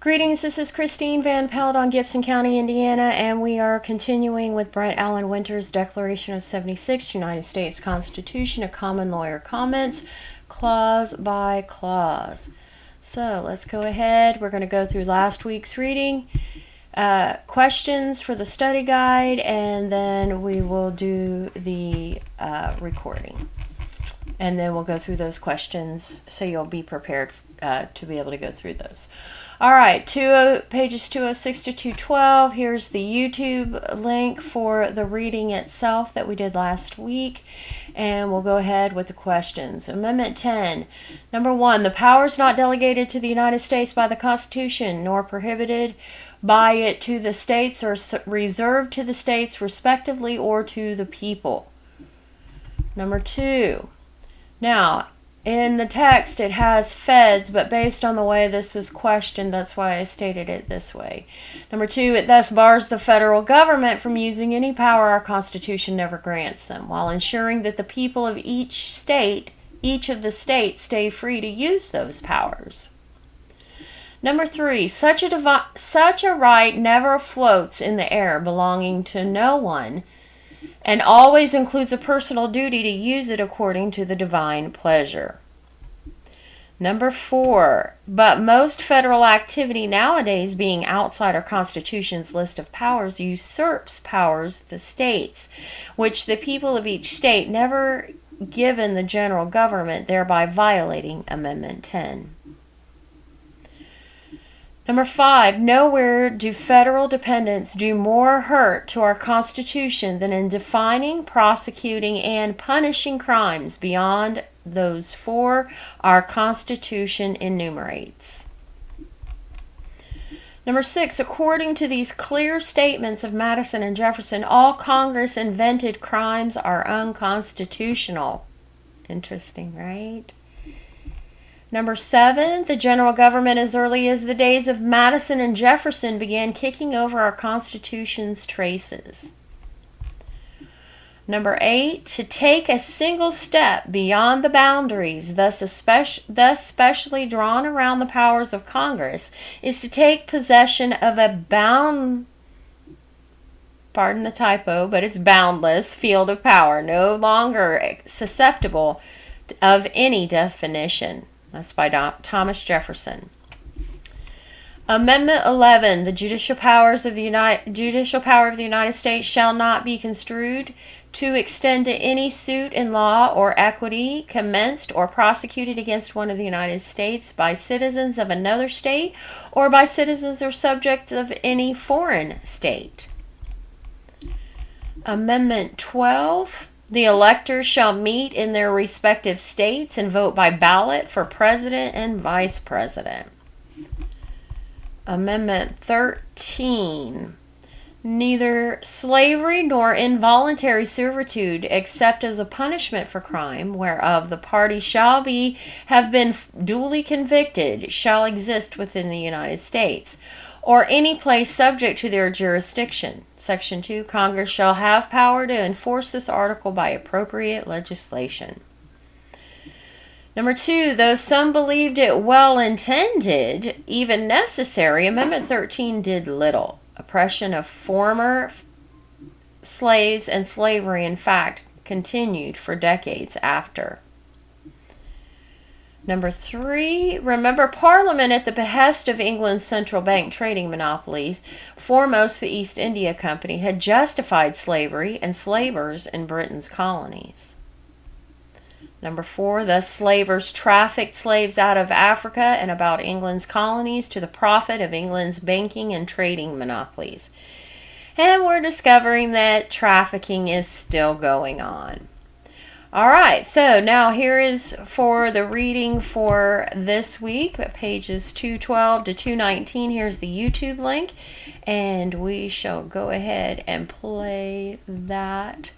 Greetings, this is Christine Van Pelt on Gibson County, Indiana, and we are continuing with Brett Allen Winter's Declaration of 76, United States Constitution, a common lawyer comments, clause by clause. So let's go ahead. We're going to go through last week's reading, questions for the study guide, and then we will do the recording. And then we'll go through those questions so you'll be prepared to be able to go through those. All right, pages 206 to 212. Here's the YouTube link for the reading itself that we did last week. And we'll go ahead with the questions. Amendment 10. Number 1, the powers not delegated to the United States by the Constitution, nor prohibited by it to the states, are reserved to the states respectively or to the people. Number 2. Now, in the text, it has feds, but based on the way this is questioned, that's why I stated it this way. Number 2, it thus bars the federal government from using any power our Constitution never grants them, while ensuring that the people of each of the states, stay free to use those powers. Number 3, such a right never floats in the air, belonging to no one, and always includes a personal duty to use it according to the divine pleasure. Number 4, but most federal activity nowadays, being outside our Constitution's list of powers, usurps powers the states, which the people of each state never given the general government, thereby violating Amendment 10. Number 5, nowhere do federal dependents do more hurt to our Constitution than in defining, prosecuting, and punishing crimes beyond those 4 our Constitution enumerates. Number 6, according to these clear statements of Madison and Jefferson, all Congress invented crimes are unconstitutional. Interesting, right? Number 7, the general government as early as the days of Madison and Jefferson began kicking over our Constitution's traces. Number 8, to take a single step beyond the boundaries thus specially drawn around the powers of Congress is to take possession of a pardon the typo, but it's boundless field of power, no longer susceptible of any definition. That's by Thomas Jefferson. Amendment 11. The judicial power of the United States shall not be construed to extend to any suit in law or equity commenced or prosecuted against one of the United States by citizens of another state or by citizens or subjects of any foreign state. Amendment 12. The electors shall meet in their respective states and vote by ballot for president and vice president. Amendment 13. Neither slavery nor involuntary servitude, except as a punishment for crime, whereof the party shall have been duly convicted, shall exist within the United States, or any place subject to their jurisdiction. Section 2, Congress shall have power to enforce this article by appropriate legislation. Number 2, though some believed it well intended, even necessary, Amendment 13 did little. Oppression of former slaves and slavery, in fact, continued for decades after. Number 3, remember Parliament at the behest of England's central bank trading monopolies, foremost the East India Company, had justified slavery and slavers in Britain's colonies. Number 4, thus slavers trafficked slaves out of Africa and about England's colonies to the profit of England's banking and trading monopolies. And we're discovering that trafficking is still going on. All right, so now here is for the reading for this week, pages 212 to 219. Here's the YouTube link, and we shall go ahead and play that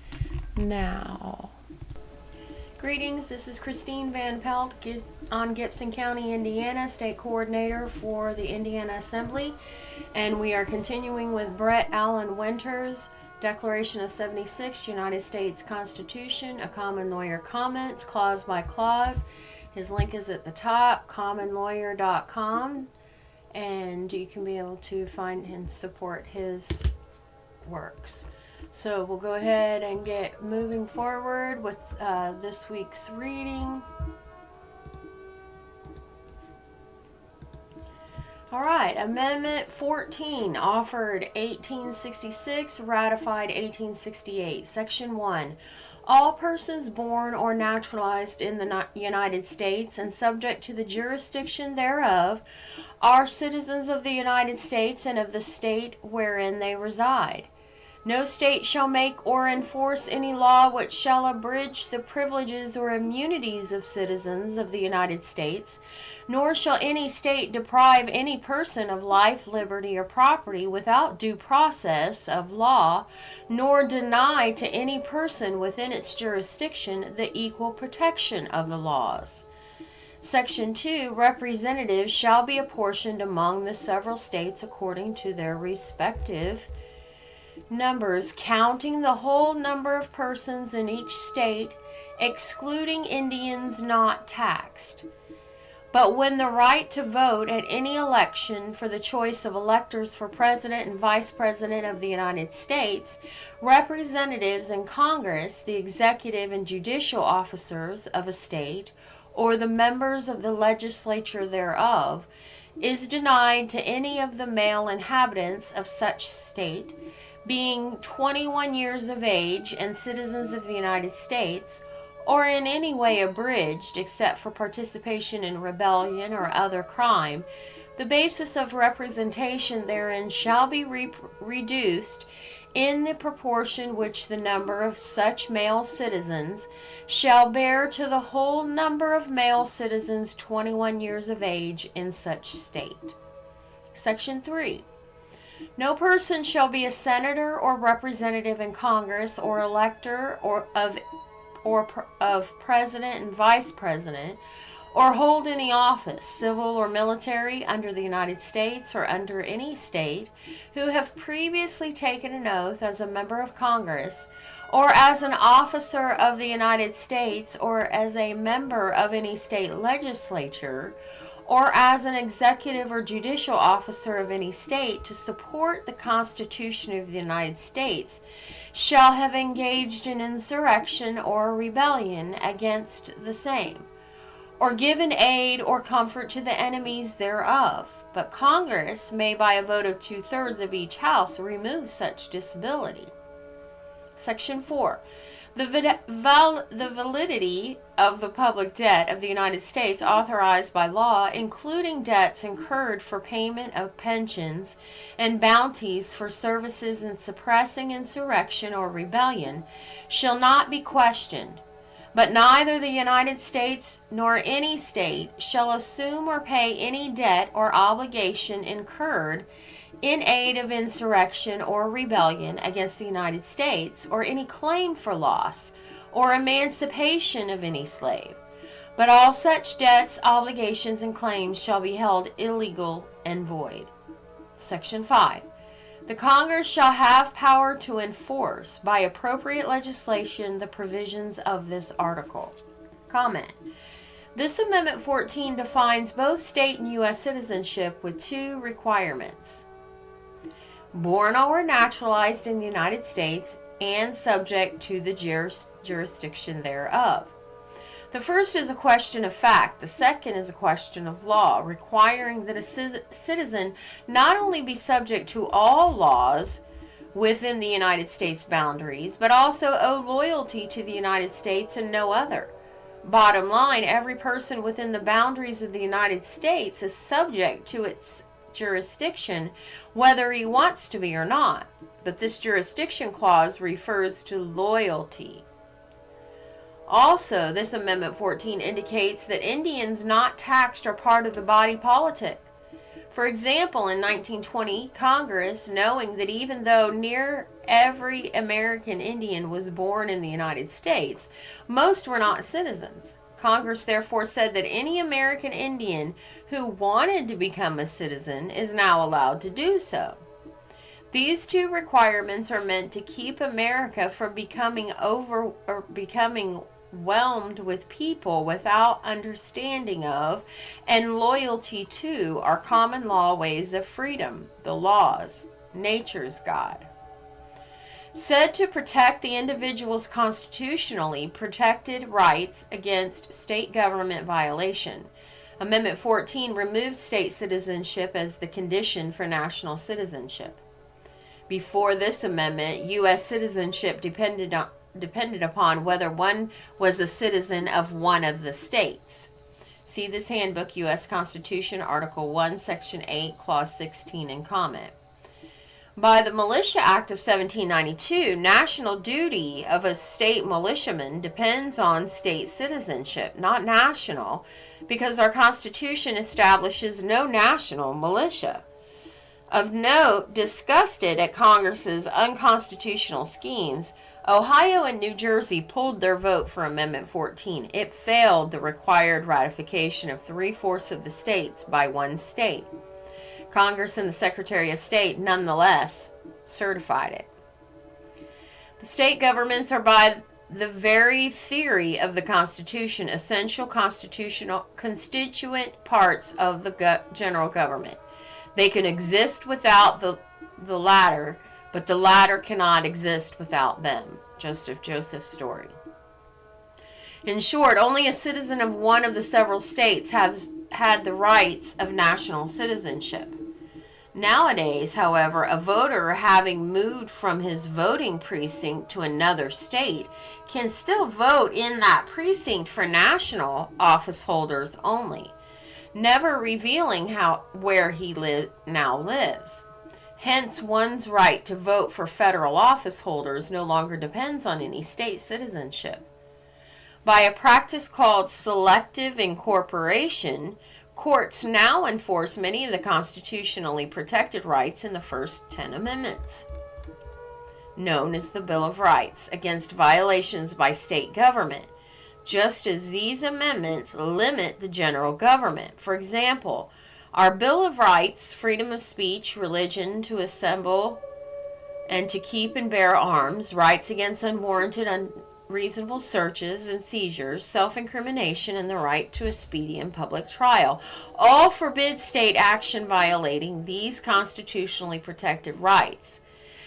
now. Greetings, this is Christine Van Pelt on Gibson County, Indiana, State Coordinator for the Indiana Assembly, and we are continuing with Brett Allen Winter's Declaration of 76, United States Constitution, a common lawyer comments, clause by clause. His link is at the top, commonlawyer.com. and you can be able to find and support his works. So we'll go ahead and get moving forward with this week's reading. All right, Amendment 14, offered 1866, ratified 1868. Section 1. All persons born or naturalized in the United States and subject to the jurisdiction thereof are citizens of the United States and of the state wherein they reside. No state shall make or enforce any law which shall abridge the privileges or immunities of citizens of the United States, nor shall any state deprive any person of life, liberty, or property without due process of law, nor deny to any person within its jurisdiction the equal protection of the laws. Section 2. Representatives shall be apportioned among the several states according to their respective numbers, counting the whole number of persons in each state, excluding Indians not taxed. But when the right to vote at any election for the choice of electors for President and Vice President of the United States, representatives in Congress, the executive and judicial officers of a state, or the members of the legislature thereof, is denied to any of the male inhabitants of such state, being 21 years of age and citizens of the United States, or in any way abridged except for participation in rebellion or other crime, the basis of representation therein shall be reduced in the proportion which the number of such male citizens shall bear to the whole number of male citizens 21 years of age in such state. Section 3. No person shall be a senator or representative in Congress or elector of president and vice president, or hold any office, civil or military, under the United States or under any state, who have previously taken an oath as a member of Congress, or as an officer of the United States, or as a member of any state legislature, or as an executive or judicial officer of any state to support the Constitution of the United States, shall have engaged in insurrection or rebellion against the same, or given aid or comfort to the enemies thereof. But Congress may, by a vote of 2/3 of each house, remove such disability. Section 4. The validity of the public debt of the United States authorized by law, including debts incurred for payment of pensions and bounties for services in suppressing insurrection or rebellion, shall not be questioned, but neither the United States nor any state shall assume or pay any debt or obligation incurred in aid of insurrection or rebellion against the United States, or any claim for loss or emancipation of any slave. But all such debts, obligations, and claims shall be held illegal and void. Section 5. The Congress shall have power to enforce by appropriate legislation the provisions of this article. Comment. This Amendment 14 defines both state and U.S. citizenship with two requirements: born or naturalized in the United States and subject to the jurisdiction thereof. The first is a question of fact. The second is a question of law, requiring that a citizen not only be subject to all laws within the United States boundaries, but also owe loyalty to the United States and no other. Bottom line, every person within the boundaries of the United States is subject to its jurisdiction, whether he wants to be or not. But this jurisdiction clause refers to loyalty. Also, this Amendment 14 indicates that Indians not taxed are part of the body politic. For example, in 1920, Congress, knowing that even though near every American Indian was born in the United States, most were not citizens. Congress therefore said that any American Indian who wanted to become a citizen is now allowed to do so. These two requirements are meant to keep America from becoming overwhelmed with people without understanding of and loyalty to our common law ways of freedom, the laws, nature's God. Said to protect the individual's constitutionally protected rights against state government violation. Amendment 14 removed state citizenship as the condition for national citizenship. Before this amendment, U.S. citizenship depended upon whether one was a citizen of one of the states. See this handbook, U.S. Constitution, Article 1, Section 8, Clause 16, and comment. By the Militia Act of 1792, national duty of a state militiaman depends on state citizenship, not national, because our Constitution establishes no national militia. Of note, disgusted at Congress's unconstitutional schemes, Ohio and New Jersey pulled their vote for Amendment 14. It failed the required ratification of 3/4 of the states by one state. Congress and the Secretary of State nonetheless certified it. The state governments are, by the very theory of the Constitution, essential constitutional constituent parts of the general government. They can exist without the latter, but the latter cannot exist without them. Joseph Joseph's story. In short, only a citizen of one of the several states has had the rights of national citizenship. Nowadays, however, a voter having moved from his voting precinct to another state can still vote in that precinct for national office holders only, never revealing where he now lives. Hence, one's right to vote for federal office holders no longer depends on any state citizenship. By a practice called selective incorporation, courts now enforce many of the constitutionally protected rights in the first 10 amendments, known as the Bill of Rights, against violations by state government, just as these amendments limit the general government. For example, our Bill of Rights, freedom of speech, religion, to assemble and to keep and bear arms, rights against unwarranted, unreasonable searches and seizures, self-incrimination, and the right to a speedy and public trial, all forbid state action violating these constitutionally protected rights.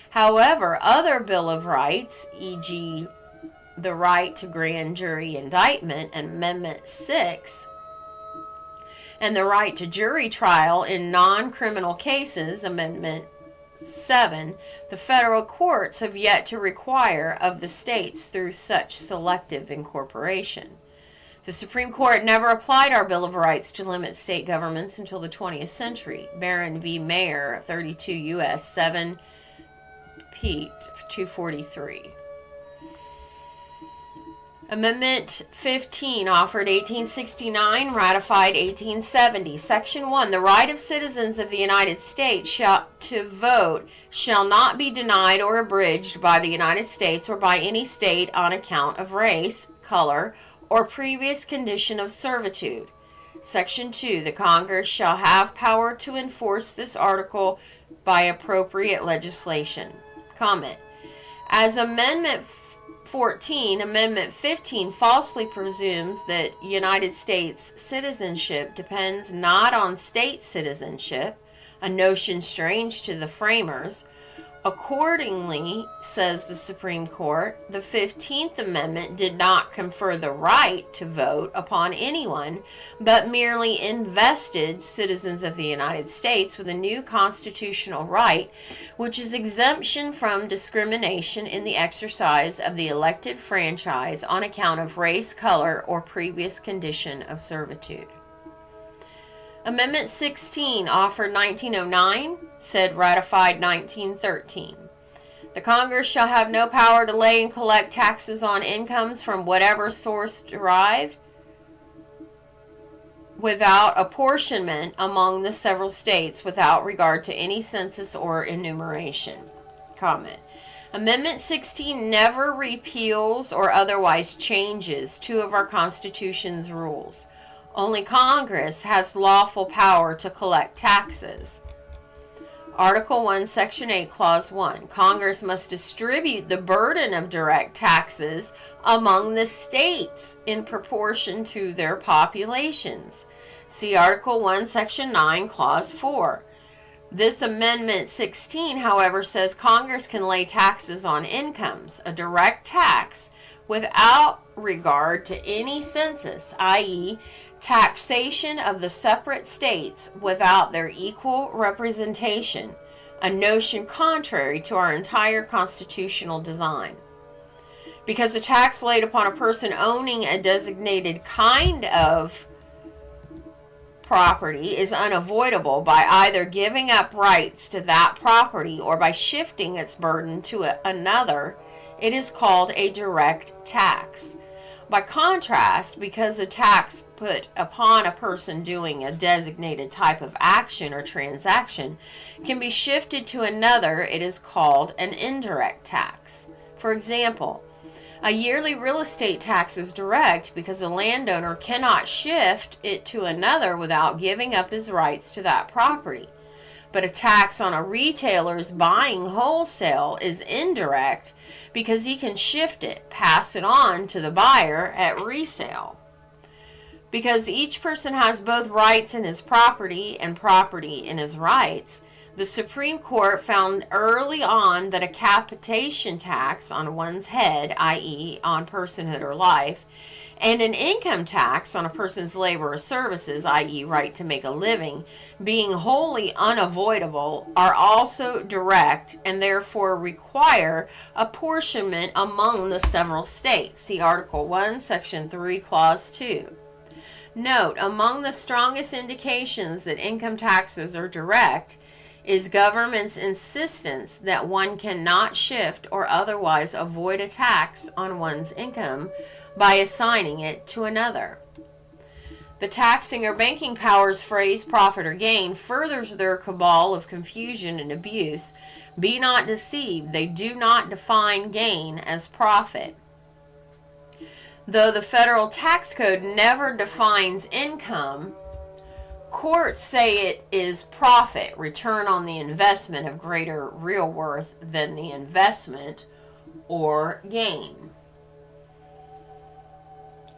However, other Bill of Rights, e.g., the right to grand jury indictment, and Amendment 6, and the right to jury trial in non-criminal cases, Amendment 7, the federal courts have yet to require of the states through such selective incorporation. The Supreme Court never applied our Bill of Rights to limit state governments until the 20th century. Barron v. Mayer, 32 U.S. 7 Pete 243. Amendment 15, offered 1869, ratified 1870. Section 1, the right of citizens of the United States to vote shall not be denied or abridged by the United States or by any state on account of race, color, or previous condition of servitude. Section 2, the Congress shall have power to enforce this article by appropriate legislation. Comment. As Amendment 14, Amendment 15 falsely presumes that United States citizenship depends not on state citizenship, a notion strange to the framers. Accordingly, says the Supreme Court, the 15th Amendment did not confer the right to vote upon anyone, but merely invested citizens of the United States with a new constitutional right, which is exemption from discrimination in the exercise of the elected franchise on account of race, color, or previous condition of servitude. Amendment 16, offered 1909, said ratified 1913. The Congress shall have no power to lay and collect taxes on incomes from whatever source derived, without apportionment among the several states, without regard to any census or enumeration. Comment. Amendment 16 never repeals or otherwise changes two of our Constitution's rules. Only Congress has lawful power to collect taxes. Article 1, Section 8, Clause 1. Congress must distribute the burden of direct taxes among the states in proportion to their populations. See Article 1, Section 9, Clause 4. This Amendment 16, however, says Congress can lay taxes on incomes, a direct tax, without regard to any census, i.e., taxation of the separate states without their equal representation, a notion contrary to our entire constitutional design. Because the tax laid upon a person owning a designated kind of property is unavoidable by either giving up rights to that property or by shifting its burden to another, it is called a direct tax. By contrast, because a tax put upon a person doing a designated type of action or transaction can be shifted to another, it is called an indirect tax. For example, a yearly real estate tax is direct because a landowner cannot shift it to another without giving up his rights to that property. But a tax on a retailer's buying wholesale is indirect because he can shift it, pass it on to the buyer at resale. Because each person has both rights in his property and property in his rights, the Supreme Court found early on that a capitation tax on one's head, i.e., on personhood or life, and an income tax on a person's labor or services, i.e., right to make a living, being wholly unavoidable, are also direct and therefore require apportionment among the several states. See Article 1, Section 3, Clause 2. Note, among the strongest indications that income taxes are direct is government's insistence that one cannot shift or otherwise avoid a tax on one's income by assigning it to another. The taxing or banking powers phrase profit or gain furthers their cabal of confusion and abuse. Be not deceived, they do not define gain as profit. Though the federal tax code never defines income, courts say it is profit, return on the investment of greater real worth than the investment, or gain.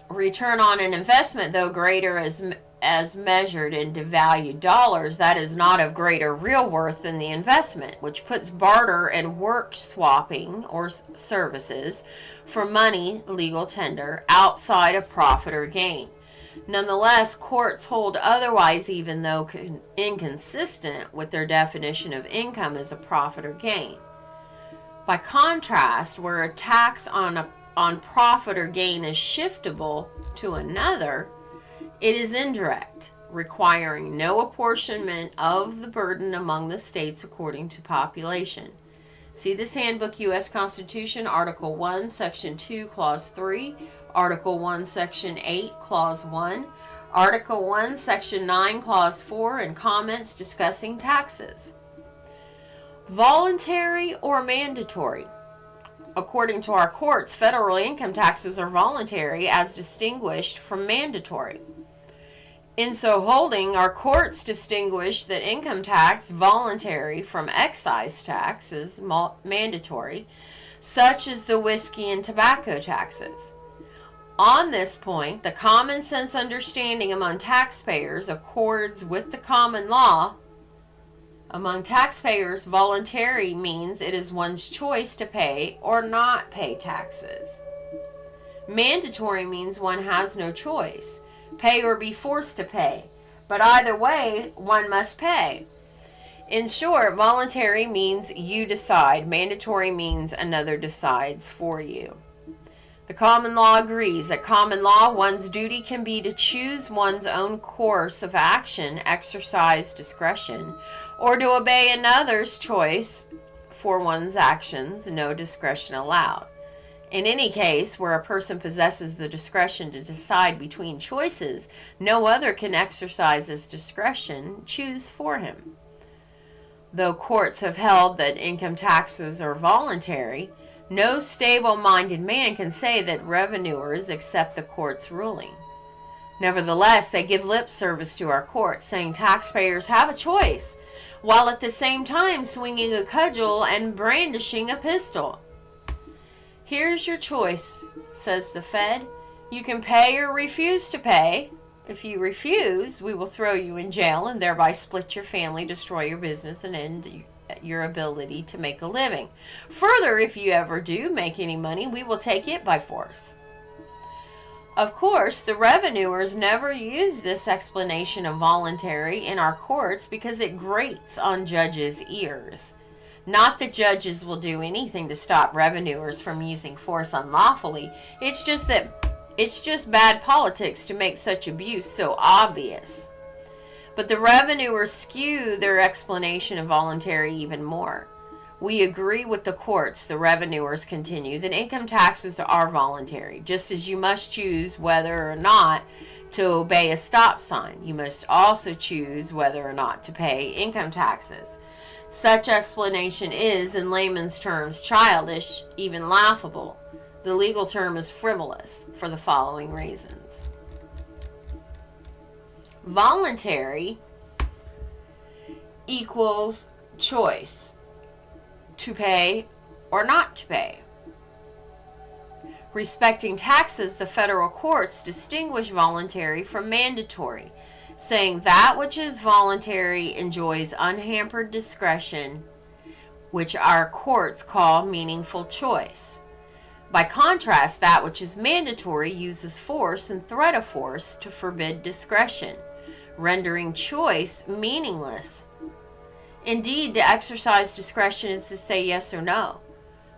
Return on an investment, though greater as measured in devalued dollars, that is not of greater real worth than the investment, which puts barter and work swapping or services for money, legal tender, outside of profit or gain. Nonetheless, courts hold otherwise, even though inconsistent with their definition of income as a profit or gain. By contrast, where a tax on profit or gain is shiftable to another, it is indirect, requiring no apportionment of the burden among the states according to population. See this handbook, U.S. Constitution, Article 1, Section 2, Clause 3, Article 1, Section 8, Clause 1, Article 1, Section 9, Clause 4, and comments discussing taxes. Voluntary or mandatory? According to our courts, federal income taxes are voluntary as distinguished from mandatory. In so holding, our courts distinguish that income tax, voluntary, from excise tax, is mandatory, such as the whiskey and tobacco taxes. On this point, the common sense understanding among taxpayers accords with the common law. Among taxpayers, voluntary means it is one's choice to pay or not pay taxes. Mandatory means one has no choice, pay or be forced to pay, but either way, one must pay. In short, voluntary means you decide, mandatory means another decides for you. The common law agrees. At common law, one's duty can be to choose one's own course of action, exercise discretion, or to obey another's choice for one's actions, no discretion allowed. In any case where a person possesses the discretion to decide between choices, no other can exercise his discretion, choose for him. Though courts have held that income taxes are voluntary, no stable-minded man can say that revenuers accept the court's ruling. Nevertheless, they give lip service to our courts, saying taxpayers have a choice while at the same time swinging a cudgel and brandishing a pistol. Here's your choice, says the Fed. You can pay or refuse to pay. If you refuse, we will throw you in jail and thereby split your family, destroy your business, and end your ability to make a living. Further, if you ever do make any money, we will take it by force. Of course, the revenuers never use this explanation of voluntary in our courts because it grates on judges' ears. Not that judges will do anything to stop revenuers from using force unlawfully. It's just bad politics to make such abuse so obvious. But the revenuers skew their explanation of voluntary even more. We agree with the courts, the revenuers continue, that income taxes are voluntary, just as you must choose whether or not to obey a stop sign. You must also choose whether or not to pay income taxes. Such explanation is, in layman's terms, childish, even laughable. The legal term is frivolous for the following reasons. Voluntary equals choice to pay or not to pay. Respecting taxes, the federal courts distinguish voluntary from mandatory, saying that which is voluntary enjoys unhampered discretion, which our courts call meaningful choice. By contrast, that which is mandatory uses force and threat of force to forbid discretion, rendering choice meaningless. Indeed, to exercise discretion is to say yes or no.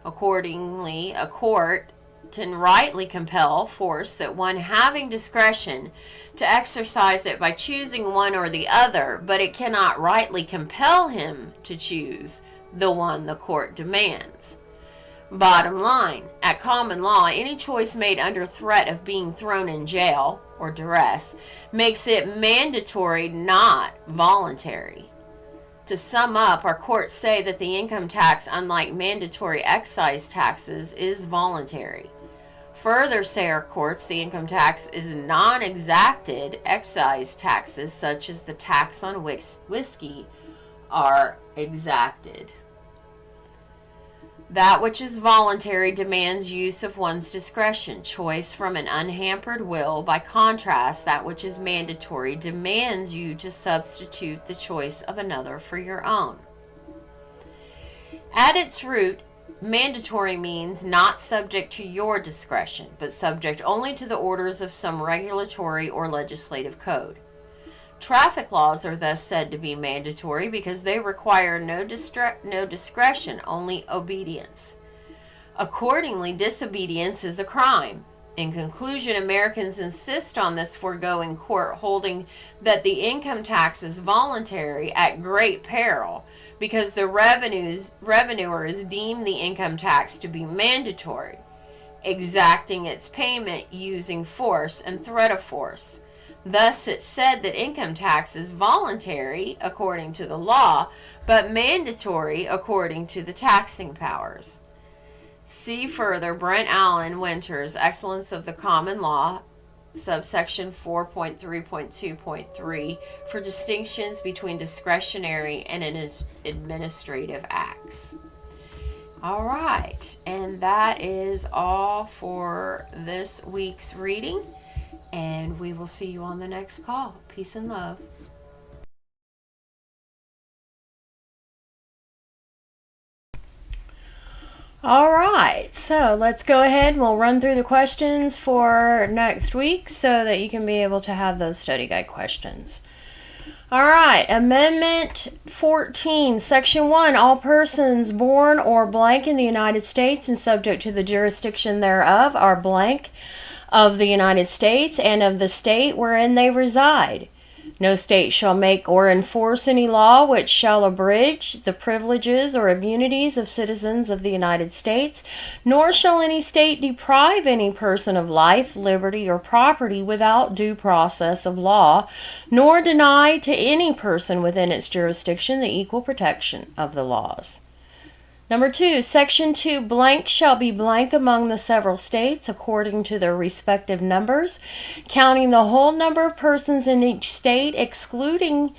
Accordingly, a court can rightly compel force that one having discretion to exercise it by choosing one or the other, but it cannot rightly compel him to choose the one the court demands. Bottom line, at common law, any choice made under threat of being thrown in jail or duress makes it mandatory, not voluntary. To sum up, our courts say that the income tax, unlike mandatory excise taxes, is voluntary. Further, say our courts, the income tax is non-exacted excise taxes, such as the tax on whiskey, are exacted. That which is voluntary demands use of one's discretion, choice from an unhampered will. By contrast, that which is mandatory demands you to substitute the choice of another for your own. At its root, mandatory means not subject to your discretion, but subject only to the orders of some regulatory or legislative code. Traffic laws are thus said to be mandatory because they require no discretion, only obedience. Accordingly, disobedience is a crime. In conclusion, Americans insist on this foregoing court holding that the income tax is voluntary at great peril because the revenuers deem the income tax to be mandatory, exacting its payment using force and threat of force. Thus, it's said that income tax is voluntary according to the law, but mandatory according to the taxing powers. See further Brent Allen Winters, Excellence of the Common Law, subsection 4.3.2.3 for distinctions between discretionary and administrative acts. All right, and that is all for this week's reading. And we will see you on the next call. Peace and love. All right, so let's go ahead and we'll run through the questions for next week so that you can be able to have those study guide questions. All right, Amendment 14, Section 1, all persons born or blank in the United States and subject to the jurisdiction thereof are blank of the United States and of the state wherein they reside. No state shall make or enforce any law which shall abridge the privileges or immunities of citizens of the United States, nor shall any state deprive any person of life, liberty, or property without due process of law, nor deny to any person within its jurisdiction the equal protection of the laws. Number 2, Section 2, blank shall be blank among the several states according to their respective numbers, counting the whole number of persons in each state, excluding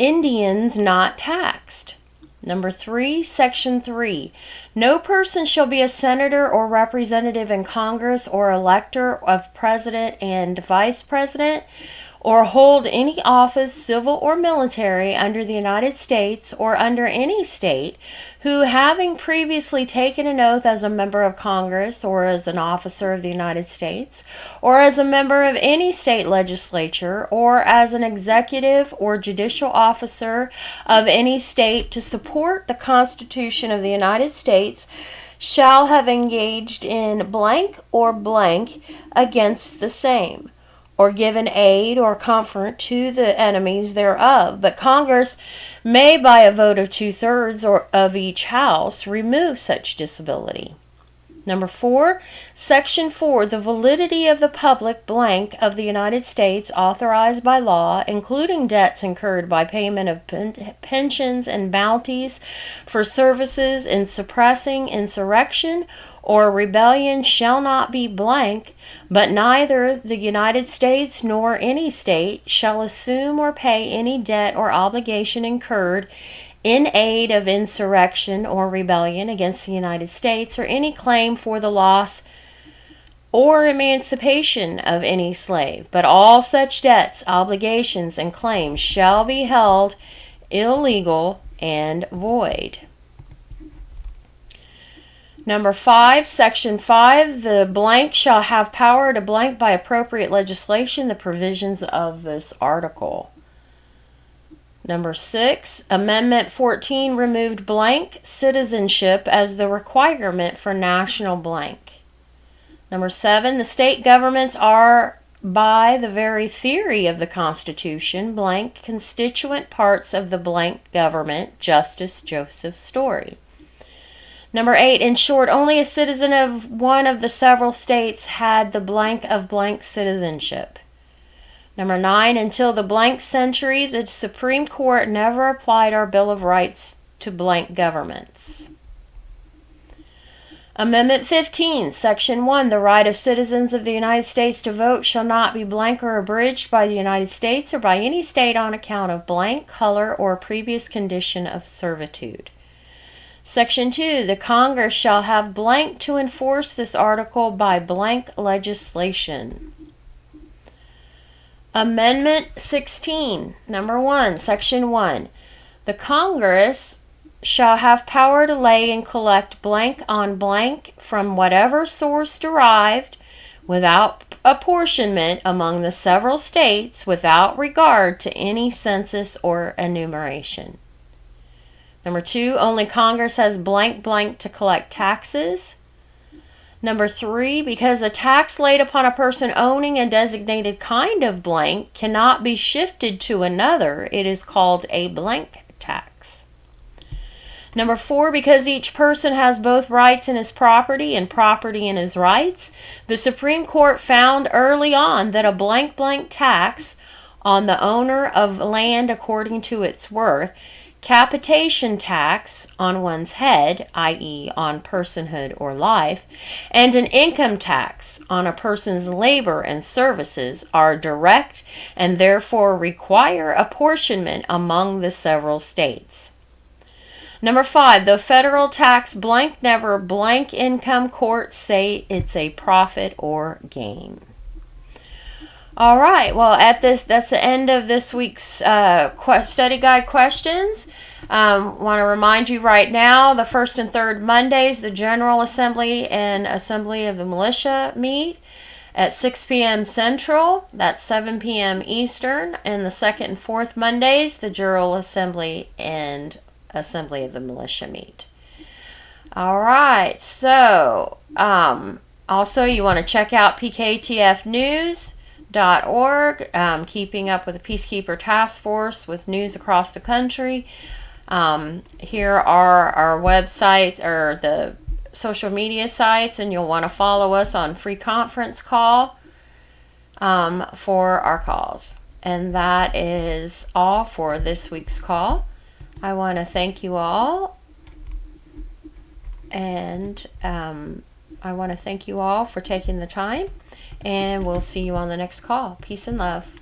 Indians not taxed. Number 3, Section 3. No person shall be a senator or representative in Congress or elector of president and vice president or hold any office, civil or military, under the United States or under any state, who, having previously taken an oath as a member of Congress or as an officer of the United States, or as a member of any state legislature, or as an executive or judicial officer of any state to support the Constitution of the United States, shall have engaged in blank or blank against the same, or given aid or comfort to the enemies thereof. But Congress may, by a vote of 2/3 or of each house, remove such disability. Number 4, Section 4. The validity of the public blank of the United States authorized by law, including debts incurred by payment of pensions and bounties for services in suppressing insurrection or rebellion, shall not be blank, but neither the United States nor any state shall assume or pay any debt or obligation incurred in aid of insurrection or rebellion against the United States, or any claim for the loss or emancipation of any slave. But all such debts, obligations, and claims shall be held illegal and void. Number 5, Section 5. The blank shall have power to blank by appropriate legislation the provisions of this article. Number 6, Amendment 14 removed blank citizenship as the requirement for national blank. Number 7, the state governments are, by the very theory of the Constitution, blank constituent parts of the blank government. Justice Joseph Story. Number 8, in short, only a citizen of one of the several states had the blank of blank citizenship. Number 9, until the blank century, the Supreme Court never applied our Bill of Rights to blank governments. Amendment 15, Section 1. The right of citizens of the United States to vote shall not be blank or abridged by the United States or by any state on account of blank, color, or previous condition of servitude. Section 2. The Congress shall have blank to enforce this article by blank legislation. Amendment 16, Number 1, Section 1. The Congress shall have power to lay and collect blank on blank from whatever source derived, without apportionment among the several states, without regard to any census or enumeration. Number 2, only Congress has blank blank to collect taxes. Number 3, because a tax laid upon a person owning a designated kind of blank cannot be shifted to another, it is called a blank tax. Number 4, because each person has both rights in his property and property in his rights, the Supreme Court found early on that a blank blank tax on the owner of land according to its worth, capitation tax on one's head, i.e. on personhood or life, and an income tax on a person's labor and services are direct and therefore require apportionment among the several states. Number 5, the federal tax blank never blank income courts say it's a profit or gain. All right, well, that's the end of this week's study guide questions. Want to remind you right now, the first and third Mondays, the General Assembly and Assembly of the Militia meet at 6 p.m. Central. That's 7 p.m. Eastern. And the second and fourth Mondays, the General Assembly and Assembly of the Militia meet. All right, so also you want to check out PKTFnews.org, keeping up with the Peacekeeper Task Force with news across the country. Here are our websites or the social media sites, and you'll want to follow us on free conference call for our calls. And that is all for this week's call. I want to thank you all, and I want to thank you all for taking the time, and we'll see you on the next call. Peace and love.